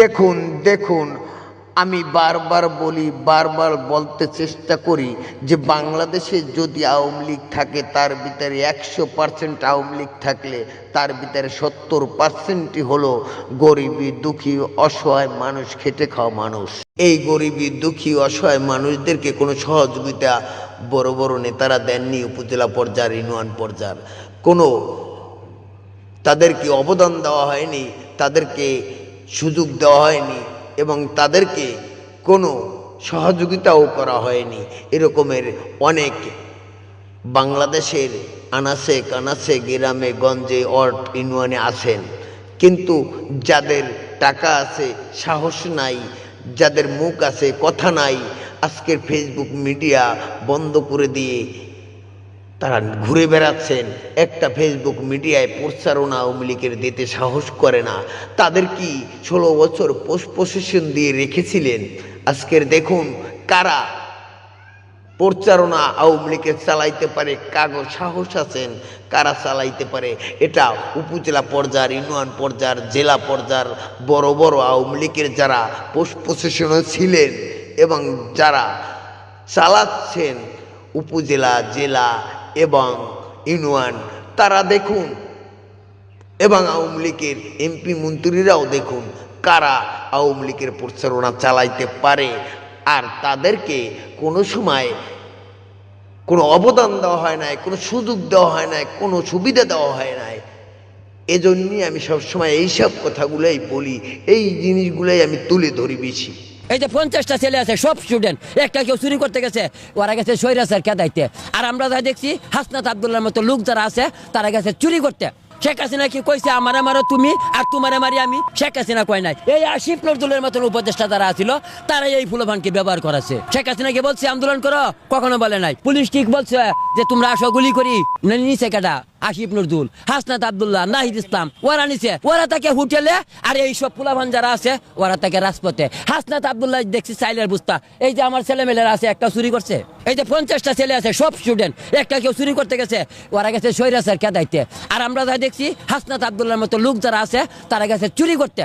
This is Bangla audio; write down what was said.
দেখুন দেখুন আমি বারবার বলি, বারবার বলতে চেষ্টা করি যে বাংলাদেশে যদি আওয়ামী লীগ থাকে তার ভিতরে 100% আওয়ামী লীগ থাকলে তার ভিতরে 70%ই হলো গরিবী দুঃখী অসহায় মানুষ, খেটে খাওয়া মানুষ। এই গরিবী দুঃখী অসহায় মানুষদেরকে কোনো সহযোগিতা বড় বড় নেতারা দেননি। উপজেলা পর্যায়ের, ইউনিয়ন পর্যায়ের কোনো তাদেরকে অবদান দেওয়া হয়নি, তাদেরকে সুযোগ দেওয়া হয়নি এবং তাদেরকে কোনো সহযোগিতাও করা হয়নি। এরকমের অনেক বাংলাদেশের আনাচে কানাচে, গ্রামে গঞ্জে, ওয়ার্ড ইউনিয়নে আছেন, কিন্তু যাদের টাকা আছে সাহস নাই, যাদের মুখ আছে কথা নাই, আজকের ফেসবুক মিডিয়া বন্ধ করে দিয়ে তারা ঘুরে বেড়াচ্ছেন। একটা ফেসবুক মিডিয়ায় প্রচারণা আওয়ামী লীগের দিতে সাহস করে না। তাদের কি 16 বছর পোস্ট পজিশন দিয়ে রেখেছিলেন? আজকের দেখুন কারা প্রচারণা আওয়ামী লীগের চালাইতে পারে, কাগজ সাহস আছেন কারা চালাইতে পারে। এটা উপজেলা পর্যায়ের, ইউনিয়ন পর্যায়ের, জেলা পর্যায়ের বড় বড় আওয়ামী লীগের যারা পোস্ট পজিশনে ছিলেন এবং যারা চালাচ্ছেন উপজেলা, জেলা এবং ইউনিয়ন, তারা দেখুন, এবং আওয়ামী লীগের এমপি মন্ত্রীরাও দেখুন কারা আওয়ামী লীগের প্রচারণা চালাইতে পারে। আর তাদেরকে কোনো সময় কোনো অবদান দেওয়া হয় নাই, কোনো সুযোগ দেওয়া হয় নাই, কোনো সুবিধা দেওয়া হয় নাই। এজন্যই আমি সবসময় এইসব কথাগুলোই বলি, এই জিনিসগুলোই আমি তুলে ধরি বেশি। এই যে 50টা ছেলে আছে, সব স্টুডেন্ট, একটা কেউ চুরি করতে গেছে, ওরা গেছে স্বৈরাচার কেদাইতে। আর আমরা যা দেখছি হাসনাত আব্দুল্লাহর মতো লোক যারা আছে তারা গেছে চুরি করতে। শেখ হাসিনা কি কইছে আমারে মারো তুমি আর তোমারে মারি আমি? শেখ হাসিনা কয় নাই। এই আসিফ নজরুলের মতন উপদেষ্টা যারা ছিল তারাই এই ফুলবানকে ব্যবহার করেছে। শেখ হাসিনা কি বলছে আন্দোলন করো? কখনো বলে নাই। পুলিশ ঠিক বলছে যে তোমরা আসো গুলি করি, নিচে কেটা আসিফ নজরুল, হাসনাত আব্দুল্লাহ, নাহিদ ইসলাম, ওরা নিচে, ওরা তাকে হোটেলে, আর এই সব ফুলাভান যারা আছে ওরা তাকে রাজপথে। হাসনাত আব্দুল্লাহ দেখছি চাইলের বুস্তা, এই যে আমার ছেলেমেয়েরা আছে একটা চুরি করছে। এই যে 50টা ছেলে আছে, সব স্টুডেন্ট, একটা কেউ চুরি করতে গেছে, ওরা গেছে স্বৈরাচার কেদাইতে। আর আমরা যা দেখছি হাসনাত আব্দুল্লাহর মতো লোক যারা আছে তারা গেছে চুরি করতে।